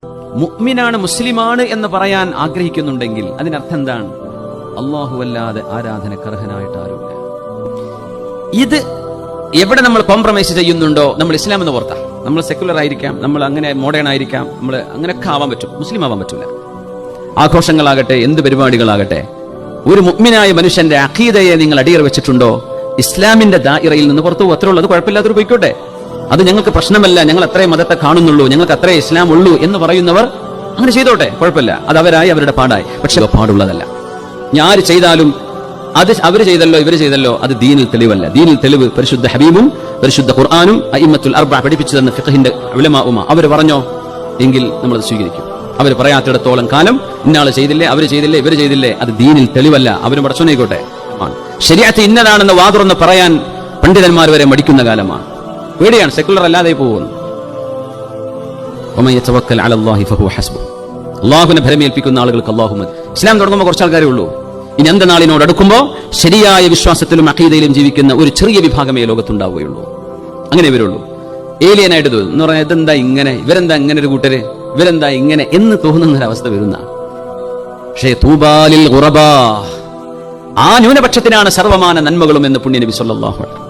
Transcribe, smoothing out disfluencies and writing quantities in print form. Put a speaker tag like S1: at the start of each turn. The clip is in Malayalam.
S1: മുഅ്മിനാണ്, മുസ്ലിമാണ് എന്ന് പറയാൻ ആഗ്രഹിക്കുന്നുണ്ടെങ്കിൽ അതിനർത്ഥം എന്താണ്? അല്ലാഹുവല്ലാതെ ആരാധനക്കർഹനായിട്ട് ആരുമില്ല. ഇത് എവിടെ നമ്മൾ കോംപ്രമൈസ് ചെയ്യുന്നുണ്ടോ നമ്മൾ ഇസ്ലാം എന്ന് പുറത്താ. നമ്മൾ സെക്യുലർ ആയിരിക്കാം, നമ്മൾ അങ്ങനെ മോഡേൺ ആയിരിക്കാം, നമ്മൾ അങ്ങനെയൊക്കെ ആവാൻ പറ്റും, മുസ്ലിം ആവാൻ പറ്റൂല. ആഘോഷങ്ങളാകട്ടെ, എന്ത് പരിപാടികളാകട്ടെ, ഒരു മുഅ്മിനായ മനുഷ്യന്റെ അഖീദയെ നിങ്ങൾ അടിയറ വെച്ചിട്ടുണ്ടോ, ഇസ്ലാമിന്റെ ദായിറയിൽ നിന്ന് പുറത്തു പോകും. അത്രേ ഉള്ളൂ. അത് കുഴപ്പമില്ലാത്തൊരു പോയിക്കോട്ടെ, അത് ഞങ്ങൾക്ക് പ്രശ്നമല്ല, ഞങ്ങൾ അത്രേ മതത്തെ കാണുന്നുള്ളൂ, ഞങ്ങൾക്ക് അത്രേ ഇസ്ലാം ഉള്ളൂ എന്ന് പറയുന്നവർ അങ്ങനെ ചെയ്തോട്ടെ, കുഴപ്പമില്ല. അത് അവരായി, അവരുടെ പാടായി. പക്ഷെ പാടുള്ളതല്ല. ഞാര് ചെയ്താലും അത് അവർ ചെയ്തല്ലോ ഇവർ ചെയ്തല്ലോ, അത് ദീനിൽ തെളിവല്ല. ദീനിൽ തെളിവ് പരിശുദ്ധ ഹബീബും പരിശുദ്ധ ഖുർആനും അഇമ്മത്തുൽ അർബഅ പഠിപ്പിച്ചു തന്ന ഫിഖഹിന്റെ ഉലമാഉമ അവർ പറഞ്ഞോ എങ്കിൽ നമ്മൾ അത് സ്വീകരിക്കും. അവർ പറയാത്തിടത്തോളം കാലം ഇന്നാള് ചെയ്തില്ലേ, അവർ ചെയ്തില്ലേ, ഇവർ ചെയ്തില്ലേ, അത് ദീനിൽ തെളിവല്ല. അവരും പടച്ചോനായിക്കോട്ടെ. ശരീഅത്ത് ഇന്നതാണെന്ന് വാതുറന്ന് പറയാൻ പണ്ഡിതന്മാർ വരെ മടിക്കുന്ന കാലമാണ്. പേടിയാണ്, സെക്കുലർ അല്ലാതെ പോകുന്നു. വമൻ യതവക്കൽ അലല്ലാഹി ഫഹുവ ഹസ്ബുഹ്. അല്ലാഹുവിനെ ഭരമേൽപ്പിക്കുന്ന ആളുകൾക്ക് അല്ലാഹു മതി. ഇസ്ലാം തുടങ്ങുമ്പോൾ കുറച്ച് ആൾക്കാരേ ഉള്ളൂ. ഇനി അന്ത്യനാളിനോട് അടുക്കുമ്പോൾ ശരിയായ വിശ്വാസത്തിലും അഖീദയിലും ജീവിക്കുന്ന ഒരു ചെറിയ വിഭാഗമേ ലോകത്തുണ്ടാവുകയുള്ളൂ. അങ്ങനെ വരുള്ളൂ. ഏലിയനായിട്ട് തോന്നും എന്ന് പറഞ്ഞാൽ ഇതെന്താ ഇങ്ങനെ, ഇവരെന്താ ഇങ്ങനെ ഒരു കൂട്ടര്, ഇവരെന്താ ഇങ്ങനെ എന്ന് തോന്നുന്നൊരവസ്ഥ വരുന്ന. പക്ഷേ തൂബാലിൽ ഖുറബാ, ആ ന്യൂനപക്ഷത്തിനാണ് സർവമാന നന്മകളും എന്ന് പുണ്യ നബി സല്ലല്ലാഹു അലൈഹി വസല്ലം.